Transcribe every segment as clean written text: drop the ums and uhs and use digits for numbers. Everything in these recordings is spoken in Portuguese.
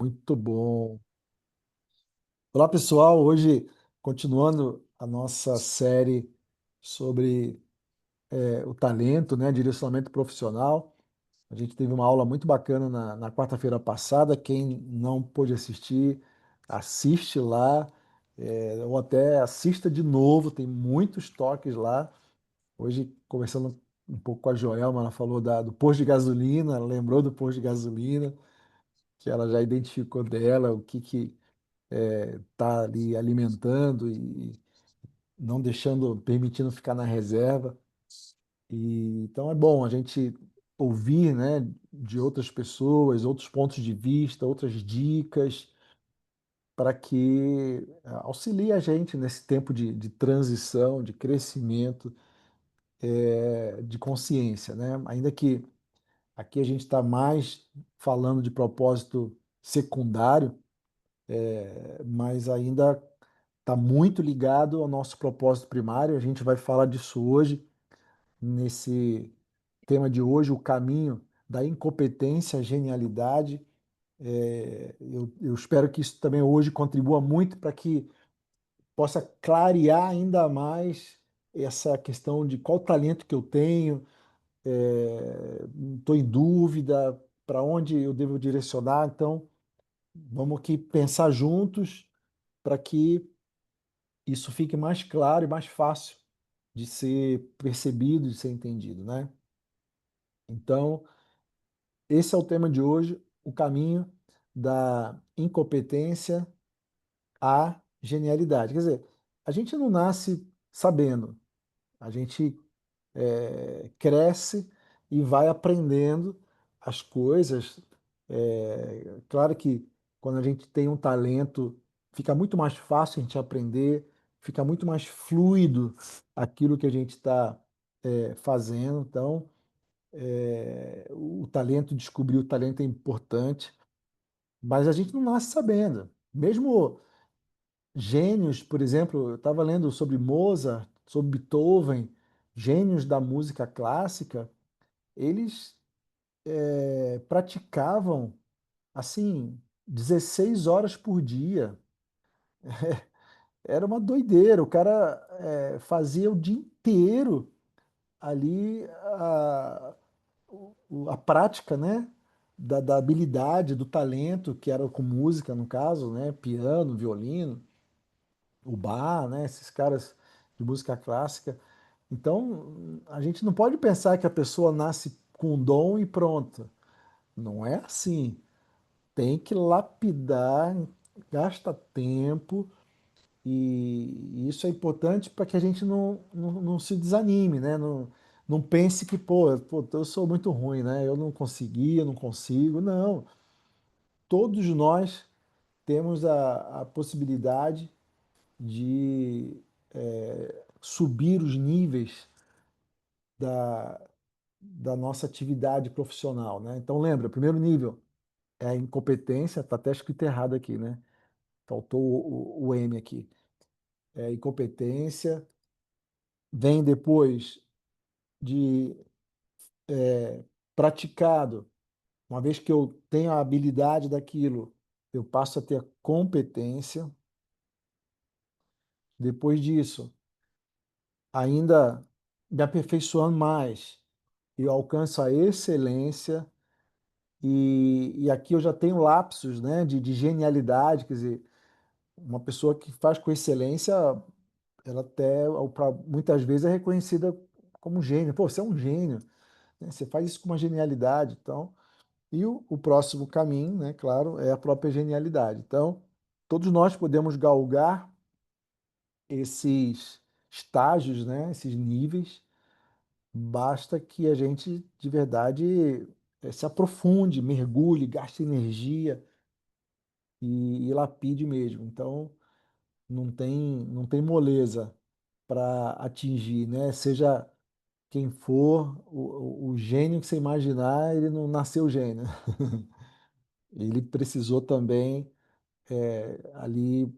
Muito bom. Olá, pessoal. Hoje, continuando a nossa série sobre o talento, né, direcionamento profissional. A gente teve uma aula muito bacana na quarta-feira passada. Quem não pôde assistir, assiste lá, ou até assista de novo. Tem muitos toques lá. Hoje, conversando um pouco com a Joelma, ela falou do posto de gasolina, ela lembrou do posto de gasolina, que ela já identificou dela, o que está ali alimentando e não deixando, permitindo ficar na reserva. Então é bom a gente ouvir, né, de outras pessoas, outros pontos de vista, outras dicas, para que auxilie a gente nesse tempo de transição, de crescimento, de consciência, né? Ainda que aqui a gente está mais falando de propósito secundário, mas ainda está muito ligado ao nosso propósito primário. A gente vai falar disso hoje, nesse tema de hoje, o caminho da incompetência à genialidade. Eu espero que isso também hoje contribua muito para que possa clarear ainda mais essa questão de qual talento que eu tenho, estou em dúvida, para onde eu devo direcionar. Então, vamos aqui pensar juntos para que isso fique mais claro e mais fácil de ser percebido, de ser entendido, né? Então, esse é o tema de hoje, o caminho da incompetência à genialidade. Quer dizer, a gente não nasce sabendo, a gente cresce e vai aprendendo as coisas. Claro que quando a gente tem um talento, fica muito mais fácil a gente aprender, fica muito mais fluido aquilo que a gente está fazendo. Então, o talento, descobrir o talento é importante, mas a gente não nasce sabendo. Mesmo gênios, por exemplo, eu estava lendo sobre Mozart, sobre Beethoven, gênios da música clássica, eles praticavam assim 16 horas por dia. Era uma doideira. O cara fazia o dia inteiro ali a prática, né? Da habilidade, do talento, que era com música, no caso, né? Piano, violino, o bar, né? Esses caras de música clássica. Então, a gente não pode pensar que a pessoa nasce com um dom e pronto. Não é assim. Tem que lapidar, gasta tempo, e isso é importante para que a gente não se desanime, né? Não pense que, pô, eu sou muito ruim, né? Eu não consegui, eu não consigo. Não. Todos nós temos a possibilidade de subir os níveis da, da nossa atividade profissional, né? Então, lembra, primeiro nível é a incompetência, está até escrito errado aqui, né? Faltou o M aqui. É incompetência. Vem depois de praticado. Uma vez que eu tenho a habilidade daquilo, eu passo a ter a competência. Depois disso, ainda me aperfeiçoando mais, eu alcanço a excelência. E aqui eu já tenho lapsos, né, de genialidade, quer dizer, uma pessoa que faz com excelência, ela até, muitas vezes, é reconhecida como um gênio. Pô, você é um gênio, né? Você faz isso com uma genialidade. Então, e o próximo caminho, né, claro, é a própria genialidade. Então, todos nós podemos galgar esses estágios, né, esses níveis, basta que a gente, de verdade, se aprofunde, mergulhe, gaste energia e lapide mesmo. Então, não tem moleza para atingir, né? Seja quem for, o gênio que você imaginar, ele não nasceu gênio. Ele precisou também ali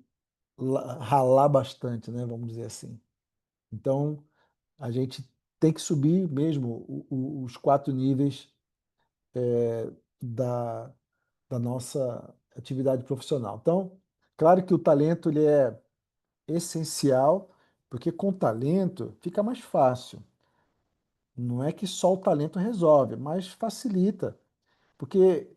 ralar bastante, né? Vamos dizer assim. Então, a gente tem que subir mesmo os 4 níveis da, da nossa atividade profissional. Então, claro que o talento ele é essencial, porque com talento fica mais fácil. Não é que só o talento resolve, mas facilita. Porque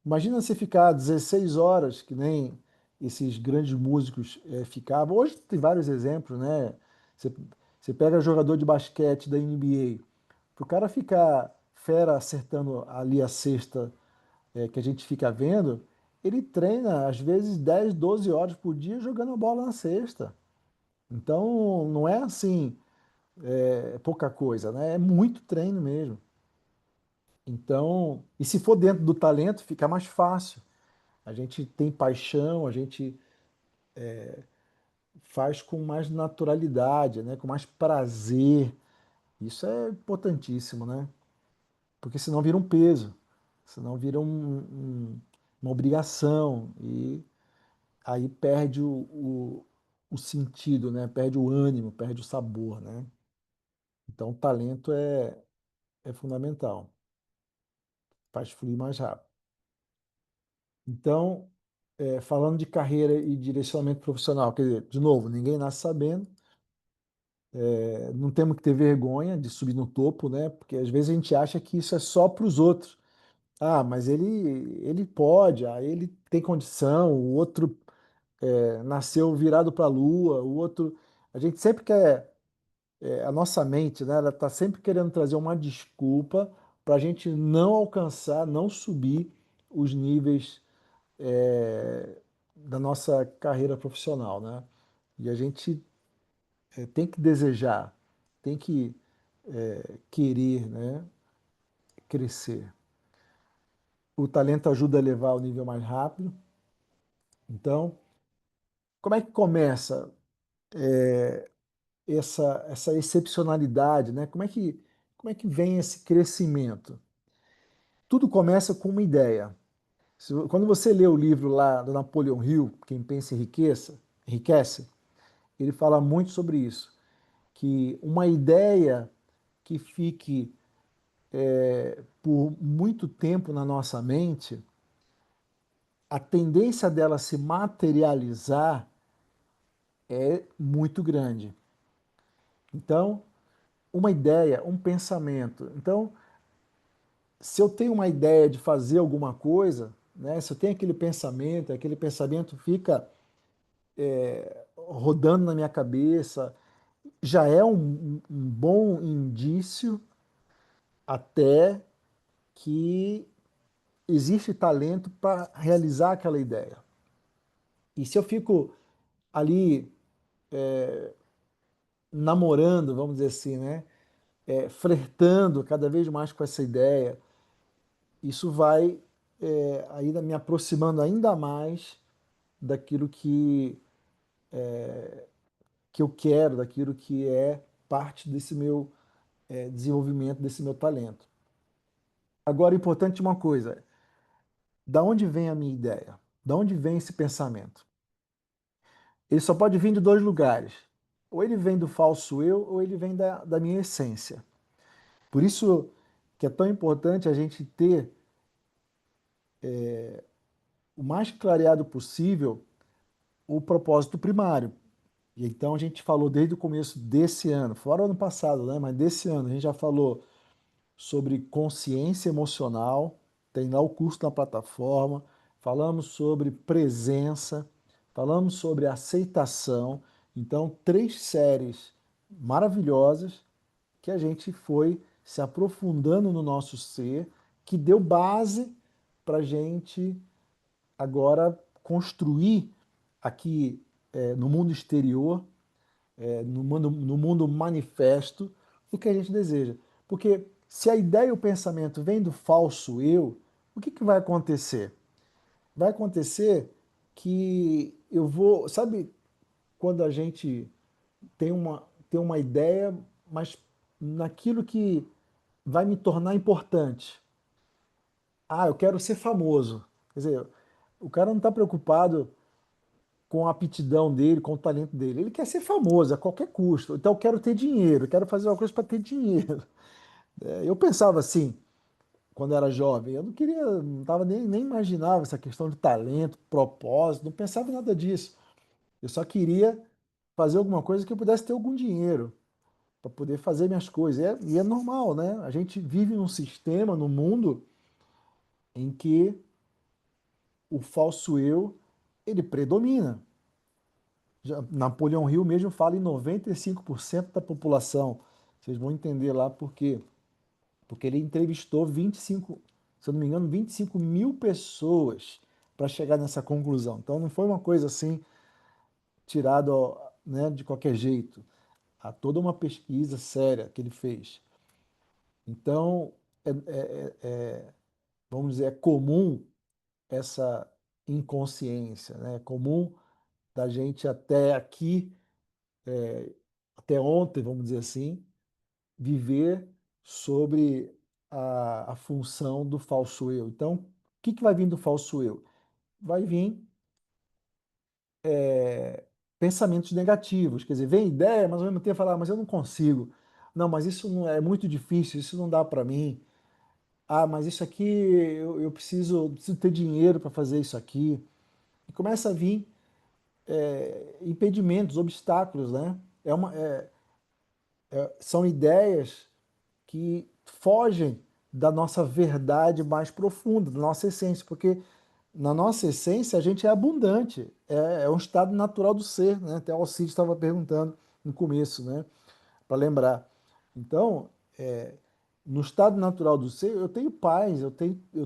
imagina você ficar 16 horas, que nem esses grandes músicos ficavam. Hoje tem vários exemplos, né? Você, você pega jogador de basquete da NBA, para o cara ficar fera acertando ali a cesta que a gente fica vendo, ele treina às vezes 10, 12 horas por dia jogando a bola na cesta. Então não é assim, pouca coisa, né? É muito treino mesmo. Então, e se for dentro do talento, fica mais fácil. A gente tem paixão, a gente faz com mais naturalidade, né? Com mais prazer. Isso é importantíssimo, né? Porque senão vira um peso, senão vira uma obrigação e aí perde o sentido, né? Perde o ânimo, perde o sabor, né? Então, o talento é fundamental, faz fluir mais rápido. Então, falando de carreira e direcionamento profissional, quer dizer, de novo, ninguém nasce sabendo, não temos que ter vergonha de subir no topo, né? Porque às vezes a gente acha que isso é só para os outros. Ah, mas ele pode, ele tem condição, o outro nasceu virado para a lua, o outro. A gente sempre quer, a nossa mente, né? Ela está sempre querendo trazer uma desculpa para a gente não alcançar, não subir os níveis da nossa carreira profissional, né? E a gente tem que desejar, tem que querer, né? Crescer. O talento ajuda a levar ao nível mais rápido. Então, como é que começa essa excepcionalidade, né? Como é que vem esse crescimento? Tudo começa com uma ideia. Quando você lê o livro lá do Napoleon Hill, Quem Pensa Enriquece, ele fala muito sobre isso, que uma ideia que fique por muito tempo na nossa mente, a tendência dela se materializar é muito grande. Então, uma ideia, um pensamento. Então, se eu tenho uma ideia de fazer alguma coisa, né, se eu tenho aquele pensamento fica rodando na minha cabeça, já é um bom indício até que existe talento para realizar aquela ideia. E se eu fico ali namorando, vamos dizer assim, né, flertando cada vez mais com essa ideia, isso vai ainda me aproximando ainda mais daquilo que eu quero, daquilo que é parte desse meu desenvolvimento, desse meu talento. Agora, é importante uma coisa, da onde vem a minha ideia? Da onde vem esse pensamento? Ele só pode vir de dois lugares. Ou ele vem do falso eu, ou ele vem da minha essência. Por isso que é tão importante a gente ter o mais clareado possível o propósito primário. E então a gente falou desde o começo desse ano, fora o ano passado, né? Mas desse ano a gente já falou sobre consciência emocional, tem lá o curso na plataforma, falamos sobre presença, falamos sobre aceitação. Então, três séries maravilhosas que a gente foi se aprofundando no nosso ser, que deu base para a gente agora construir aqui no mundo exterior, no mundo manifesto, o que a gente deseja. Porque se a ideia e o pensamento vêm do falso eu, o que vai acontecer? Vai acontecer que eu vou. Sabe quando a gente tem uma ideia, mas naquilo que vai me tornar importante? Ah, eu quero ser famoso. Quer dizer, o cara não está preocupado com a aptidão dele, com o talento dele. Ele quer ser famoso a qualquer custo. Então, eu quero ter dinheiro, eu quero fazer uma coisa para ter dinheiro. Eu pensava assim, quando eu era jovem. Eu não queria, não tava nem imaginava essa questão de talento, propósito, não pensava em nada disso. Eu só queria fazer alguma coisa que eu pudesse ter algum dinheiro para poder fazer minhas coisas. E é normal, né? A gente vive num sistema, num mundo em que o falso eu, ele predomina. Napoleão Hill mesmo fala em 95% da população. Vocês vão entender lá por quê. Porque ele entrevistou 25, se eu não me engano, 25 mil pessoas para chegar nessa conclusão. Então não foi uma coisa assim tirada, ó, né, de qualquer jeito. Há toda uma pesquisa séria que ele fez. Então, vamos dizer, é comum essa inconsciência, né? É comum da gente até aqui, até ontem, vamos dizer assim, viver sobre a função do falso eu. Então, o que que vai vir do falso eu? Vai vir pensamentos negativos, quer dizer, vem ideia, mas ao mesmo tempo falar, mas eu não consigo. Não, mas isso não é muito difícil, isso não dá para mim. Ah, mas isso aqui eu preciso ter dinheiro para fazer isso aqui. E começa a vir impedimentos, obstáculos, né? São ideias que fogem da nossa verdade mais profunda, da nossa essência, porque na nossa essência a gente é abundante, é um estado natural do ser, né? Até o Alcide estava perguntando no começo, né? Para lembrar. Então, no estado natural do ser, eu tenho paz, eu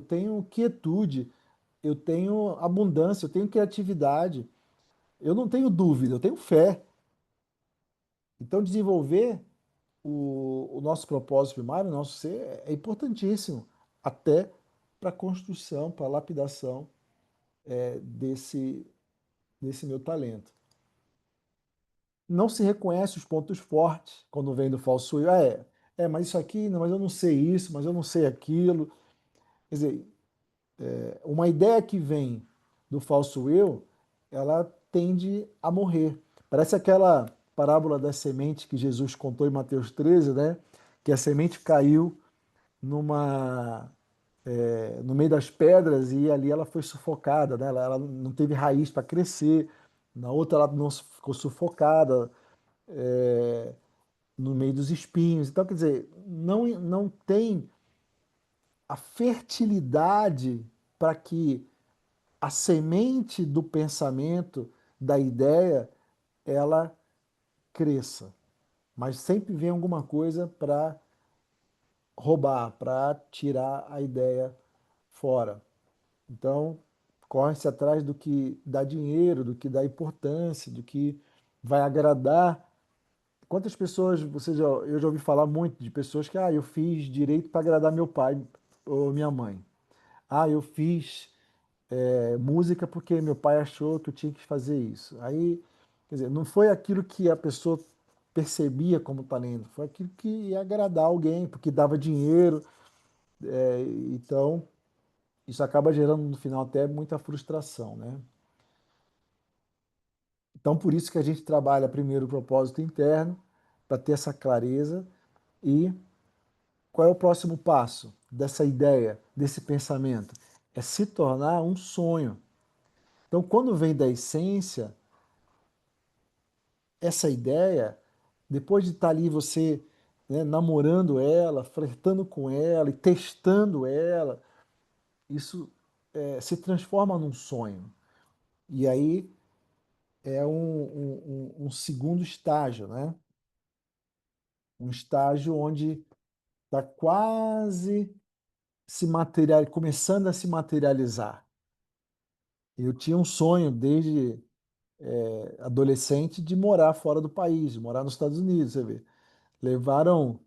tenho quietude, eu tenho abundância, eu tenho criatividade, eu não tenho dúvida, eu tenho fé. Então, desenvolver o nosso propósito primário, o nosso ser, é importantíssimo, até para a construção, para a lapidação desse meu talento. Não se reconhece os pontos fortes quando vem do falso eu. Mas isso aqui, não, mas eu não sei isso, mas eu não sei aquilo. Quer dizer, uma ideia que vem do falso eu, ela tende a morrer. Parece aquela parábola da semente que Jesus contou em Mateus 13, né? Que a semente caiu numa no meio das pedras e ali ela foi sufocada, né? Ela não teve raiz para crescer. Na outra ela não ficou sufocada no meio dos espinhos. Então, quer dizer, não tem a fertilidade para que a semente do pensamento, da ideia, ela cresça. Mas sempre vem alguma coisa para roubar, para tirar a ideia fora. Então, corre-se atrás do que dá dinheiro, do que dá importância, do que vai agradar. Quantas pessoas, eu já ouvi falar muito de pessoas que, eu fiz direito para agradar meu pai ou minha mãe. Eu fiz música porque meu pai achou que eu tinha que fazer isso. Aí, quer dizer, não foi aquilo que a pessoa percebia como talento, foi aquilo que ia agradar alguém, porque dava dinheiro. Então, isso acaba gerando no final até muita frustração, né? Então, por isso que a gente trabalha primeiro o propósito interno, para ter essa clareza e qual é o próximo passo dessa ideia, desse pensamento? É se tornar um sonho. Então, quando vem da essência, essa ideia, depois de estar ali você, né, namorando ela, flertando com ela e testando ela, isso se transforma num sonho. E aí é um segundo estágio, né? Um estágio onde está quase começando a se materializar. Eu tinha um sonho desde adolescente de morar fora do país, de morar nos Estados Unidos, você vê. Levaram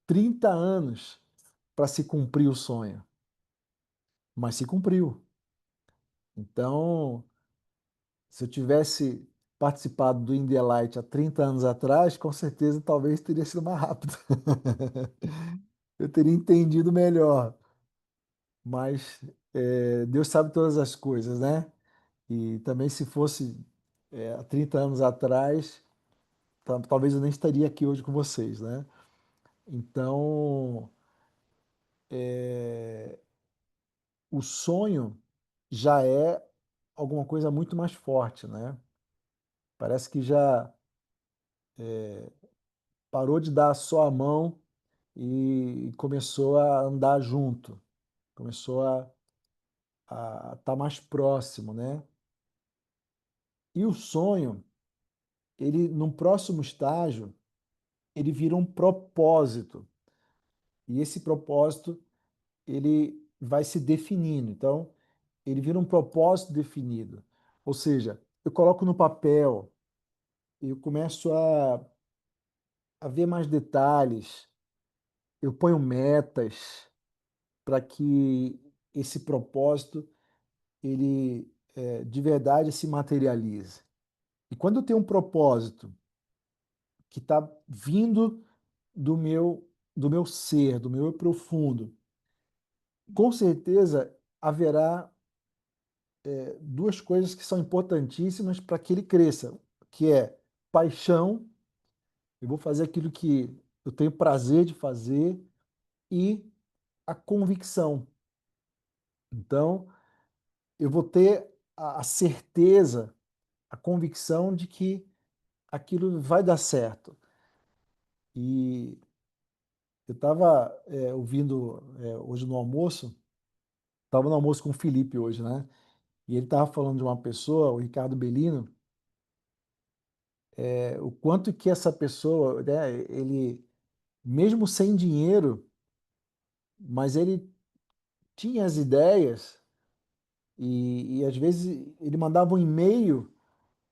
30 anos para se cumprir o sonho, mas se cumpriu. Então, se eu tivesse participado do India Light há 30 anos atrás, com certeza talvez teria sido mais rápido. Eu teria entendido melhor, mas Deus sabe todas as coisas, né? E também se fosse há 30 anos atrás, talvez eu nem estaria aqui hoje com vocês, né? Então, é, o sonho já é alguma coisa muito mais forte, né? Parece que já parou de dar só a mão e começou a andar junto, começou a estar mais próximo, né? E o sonho, ele, num próximo estágio, ele vira um propósito. E esse propósito, ele vai se definindo. Então, ele vira um propósito definido. Ou seja, eu coloco no papel, eu começo a ver mais detalhes, eu ponho metas para que esse propósito, ele de verdade se materialize. E quando eu tenho um propósito que está vindo do meu ser, do meu eu profundo, com certeza haverá duas coisas que são importantíssimas para que ele cresça, que é paixão, eu vou fazer aquilo que eu tenho prazer de fazer, e a convicção. Então, eu vou ter a certeza, a convicção de que aquilo vai dar certo. E eu estava ouvindo hoje no almoço, estava no almoço com o Felipe hoje, né? E ele estava falando de uma pessoa, o Ricardo Bellino, o quanto que essa pessoa, né, ele, mesmo sem dinheiro, mas ele tinha as ideias e às vezes ele mandava um e-mail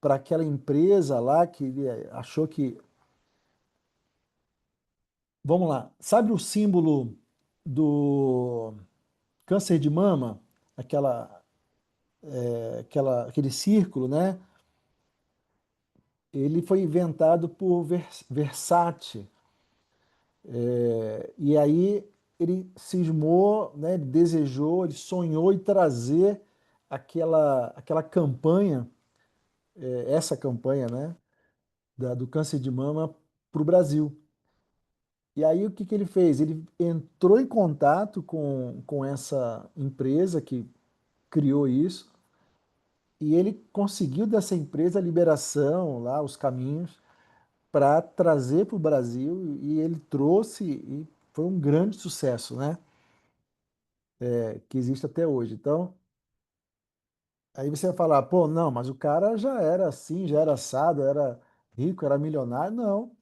para aquela empresa lá que ele achou que. Vamos lá, sabe o símbolo do câncer de mama? Aquela, aquele círculo, né? Ele foi inventado por Versace. E aí ele cismou, né? Ele desejou, ele sonhou em trazer aquela campanha, essa campanha, né? Do câncer de mama para o Brasil. E aí o que que ele fez? Ele entrou em contato com essa empresa que criou isso e ele conseguiu dessa empresa a liberação, lá, os caminhos para trazer para o Brasil e ele trouxe e foi um grande sucesso, né? Que existe até hoje. Então, aí você vai falar, pô, não, mas o cara já era assim, já era assado, era rico, era milionário. Não,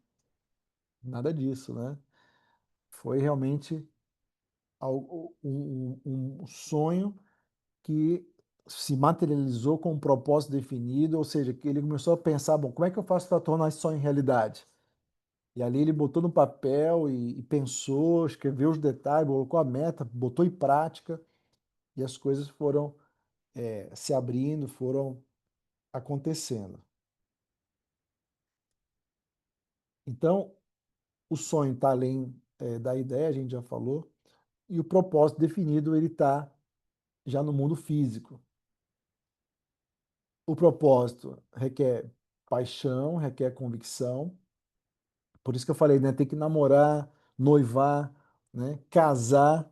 nada disso, né? Foi realmente um sonho que se materializou com um propósito definido, ou seja, que ele começou a pensar, bom, como é que eu faço para tornar isso sonho em realidade? E ali ele botou no papel e pensou, escreveu os detalhes, colocou a meta, botou em prática e as coisas foram se abrindo, foram acontecendo. Então, o sonho está além da ideia, a gente já falou, e o propósito definido ele está já no mundo físico. O propósito requer paixão, requer convicção. Por isso que eu falei, né? Tem que namorar, noivar, né? Casar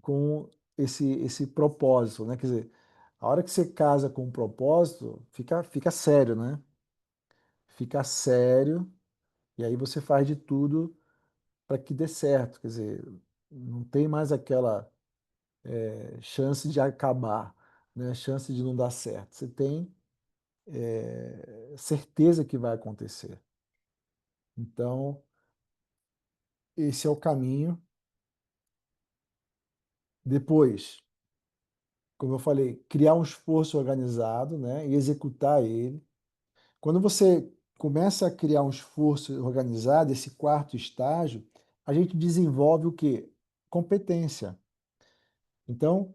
com esse propósito, né? Quer dizer, a hora que você casa com um propósito, fica sério, né? Fica sério e aí você faz de tudo para que dê certo. Quer dizer, não tem mais aquela chance de acabar, né? Chance de não dar certo. Você tem certeza que vai acontecer. Então, esse é o caminho. Depois, como eu falei, criar um esforço organizado, né, e executar ele. Quando você começa a criar um esforço organizado, esse quarto estágio, a gente desenvolve o quê? Competência. Então,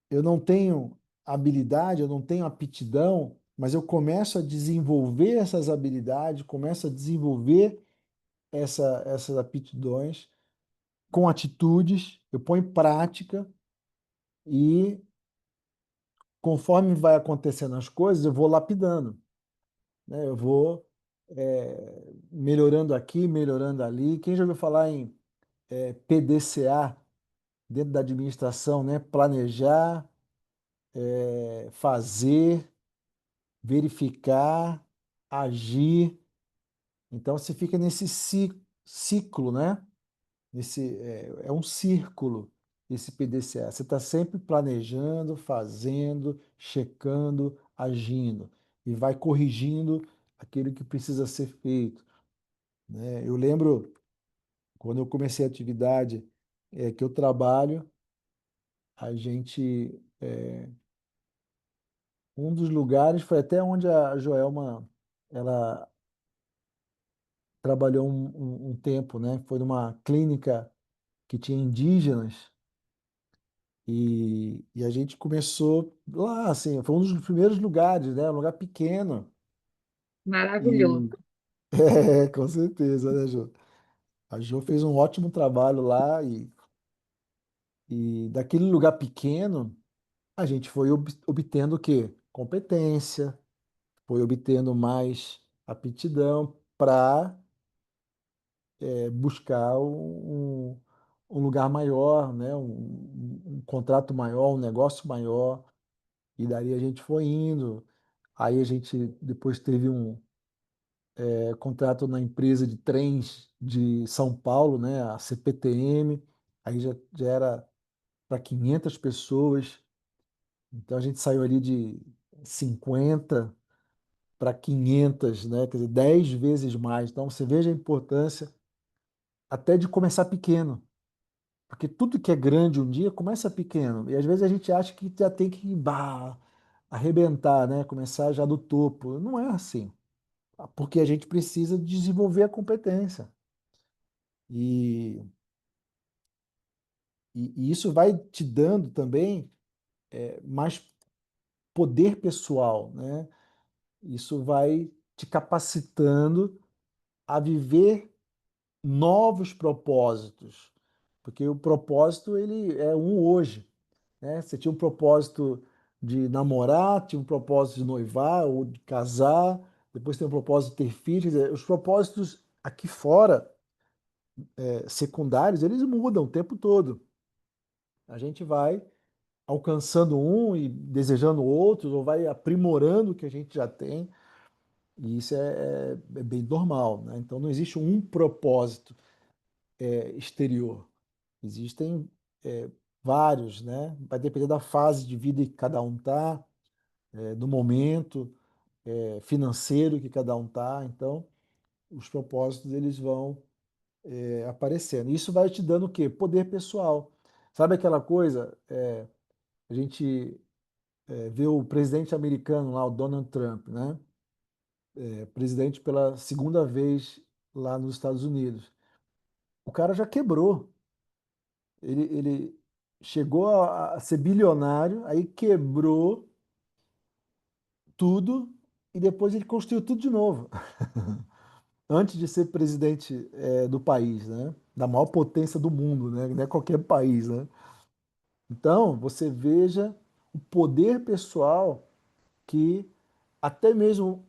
eu não tenho habilidade, eu não tenho aptidão, mas eu começo a desenvolver essas habilidades, começo a desenvolver essas aptidões com atitudes, eu ponho em prática e conforme vai acontecendo as coisas, eu vou lapidando, né? Eu vou melhorando aqui, melhorando ali. Quem já ouviu falar em PDCA? dentro da administração, né? Planejar, fazer, verificar, agir. Então você fica nesse ciclo, né? É um círculo esse PDCA. Você está sempre planejando, fazendo, checando, agindo e vai corrigindo aquilo que precisa ser feito, né? Eu lembro quando eu comecei a atividade que eu trabalho, a gente um dos lugares foi até onde a Joelma ela trabalhou um tempo, né? Foi numa clínica que tinha indígenas. E a gente começou lá, assim, foi um dos primeiros lugares, né? Um lugar pequeno. Maravilhoso. E com certeza, né, Jô? A Jô fez um ótimo trabalho lá e daquele lugar pequeno a gente foi obtendo o quê? Competência, foi obtendo mais aptidão para buscar um lugar maior, né? Um contrato maior, um negócio maior. E daí a gente foi indo. Aí a gente depois teve um contrato na empresa de trens de São Paulo, né, a CPTM. Aí já era para 500 pessoas. Então a gente saiu ali de 50 para 500, né, quer dizer, 10 vezes mais. Então você veja a importância até de começar pequeno. Porque tudo que é grande um dia começa pequeno. E às vezes a gente acha que já tem que arrebentar, né? Começar já do topo. Não é assim. Porque a gente precisa desenvolver a competência. E, e isso vai te dando também mais poder pessoal, né? Isso vai te capacitando a viver novos propósitos. Porque o propósito, ele é um hoje, né? Você tinha um propósito de namorar, tinha um propósito de noivar ou de casar, depois tem um propósito de ter filhos. Quer dizer, os propósitos aqui fora secundários, eles mudam o tempo todo. A gente vai alcançando um e desejando outros, ou vai aprimorando o que a gente já tem, e isso é bem normal, né? Então não existe um propósito exterior, existem vários, né? Vai depender da fase de vida que cada um está, do momento financeiro que cada um está, então os propósitos eles vão aparecendo. Isso vai te dando o quê? Poder pessoal. Sabe aquela coisa? A gente vê o presidente americano lá, o Donald Trump, né? Presidente pela segunda vez lá nos Estados Unidos. O cara já quebrou. Ele chegou a ser bilionário, aí quebrou tudo e depois ele construiu tudo de novo. Antes de ser presidente do país, né? Da maior potência do mundo, né? Não é qualquer país, né? Então, você veja o poder pessoal que até mesmo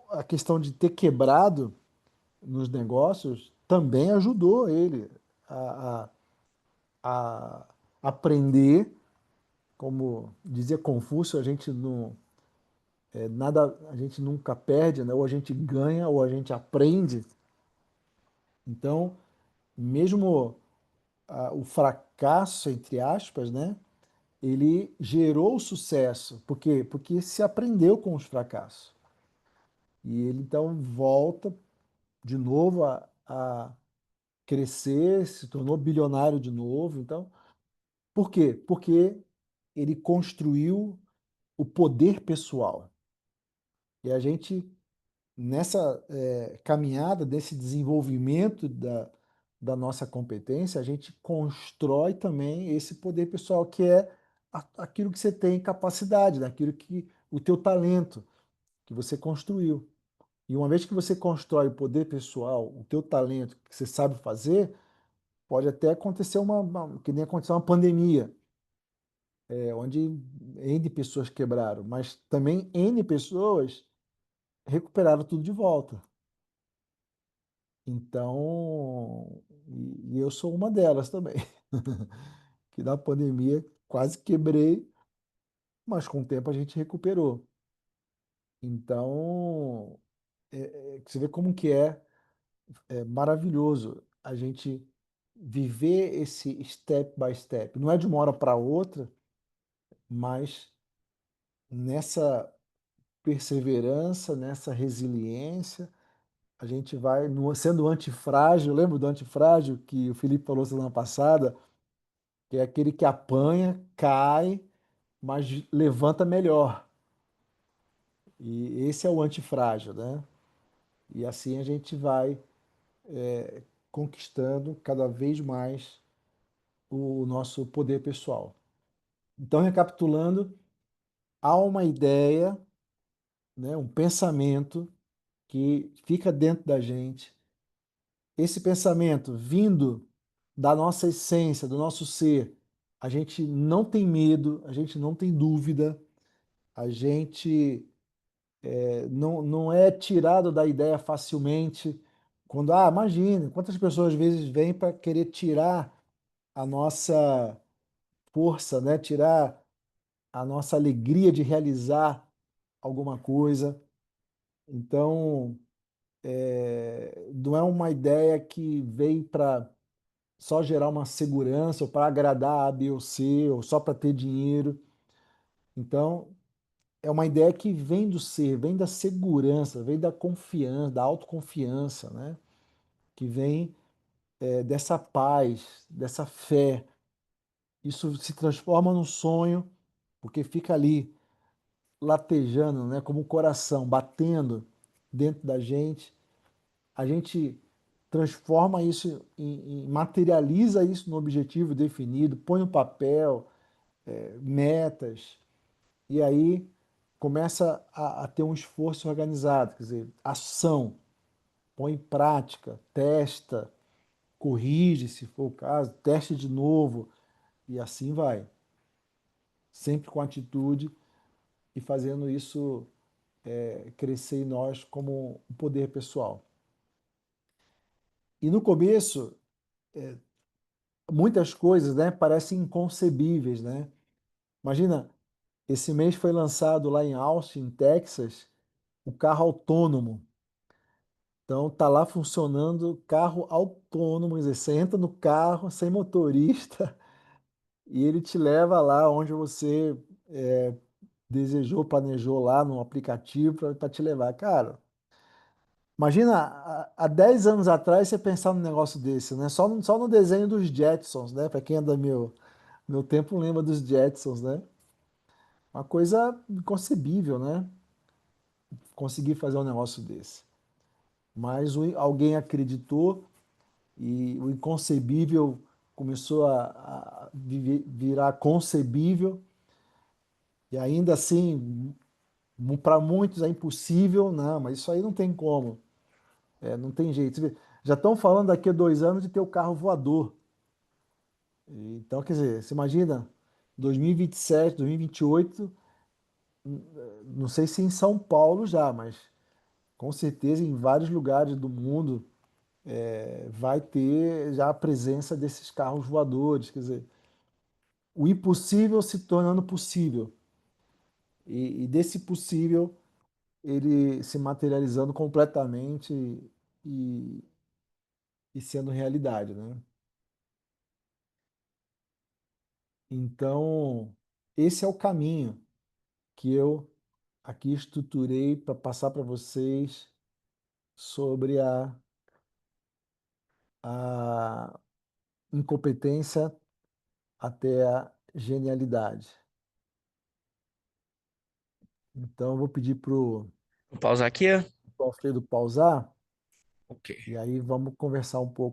a questão de ter quebrado nos negócios também ajudou ele a, a aprender, como dizia Confúcio, a gente não nada, a gente nunca perde, né? Ou a gente ganha ou a gente aprende. Então, mesmo o fracasso, entre aspas, né? Ele gerou sucesso. Por quê? Porque se aprendeu com os fracassos. E ele então volta de novo a crescer, se tornou bilionário de novo. Então, por quê? Porque ele construiu o poder pessoal. E a gente, nessa caminhada, desse desenvolvimento da nossa competência, a gente constrói também esse poder pessoal, que é aquilo que você tem capacidade, daquilo que o teu talento que você construiu. E uma vez que você constrói o poder pessoal, o teu talento que você sabe fazer, pode até acontecer que nem aconteceu uma pandemia, onde N pessoas quebraram, mas também N pessoas recuperaram tudo de volta. Então, e eu sou uma delas também, que na pandemia quase quebrei, mas com o tempo a gente recuperou. Então, você vê como que é maravilhoso a gente viver esse step by step. Não é de uma hora para outra, mas nessa perseverança, nessa resiliência, a gente vai sendo antifrágil. Lembra do antifrágil que o Felipe falou semana passada? Que é aquele que apanha, cai, mas levanta melhor. E esse é o antifrágil, né? E assim a gente vai conquistando cada vez mais o nosso poder pessoal. Então, recapitulando, há uma ideia, né, um pensamento que fica dentro da gente. Esse pensamento vindo da nossa essência, do nosso ser, a gente não tem medo, a gente não tem dúvida, a gente não é tirado da ideia facilmente. Quando, imagine, quantas pessoas às vezes vêm para querer tirar a nossa força, né? Tirar a nossa alegria de realizar alguma coisa. Então, não é uma ideia que vem para só gerar uma segurança ou para agradar A, B ou C, ou só para ter dinheiro. Então, é uma ideia que vem do ser, vem da segurança, vem da confiança, da autoconfiança, né? Que vem dessa paz, dessa fé. Isso se transforma num sonho, porque fica ali latejando, né? Como um coração batendo dentro da gente. A gente transforma isso materializa isso no objetivo definido, põe no papel, metas, e aí começa a ter um esforço organizado, quer dizer, ação, põe em prática, testa, corrige se for o caso, teste de novo, e assim vai. Sempre com atitude e fazendo isso crescer em nós como um poder pessoal. E no começo, muitas coisas, né, parecem inconcebíveis, né? Imagina, esse mês foi lançado lá em Austin, Texas, o carro autônomo. Então tá lá funcionando carro autônomo, quer dizer, você entra no carro sem motorista e ele te leva lá onde você desejou, planejou lá no aplicativo para te levar. Cara, imagina há 10 anos atrás você pensar num negócio desse, né? Só no desenho dos Jetsons, né? Para quem é do meu tempo lembra dos Jetsons, né? Uma coisa inconcebível, né? Conseguir fazer um negócio desse. Mas alguém acreditou e o inconcebível começou a virar concebível, e ainda assim, para muitos é impossível, não, mas isso aí não tem como, não tem jeito. Você vê, já estão falando daqui a 2 anos de ter o carro voador. Então, quer dizer, você imagina, 2027, 2028, não sei se em São Paulo já, mas com certeza em vários lugares do mundo vai ter já a presença desses carros voadores, quer dizer, o impossível se tornando possível. E desse possível, ele se materializando completamente e, e sendo realidade, né? Então, esse é o caminho que eu aqui estruturei para passar para vocês sobre a incompetência até a genialidade. Então, eu vou pedir para o Vou pausar aqui, ó. Alfredo pausar Ok. e aí vamos conversar um pouco.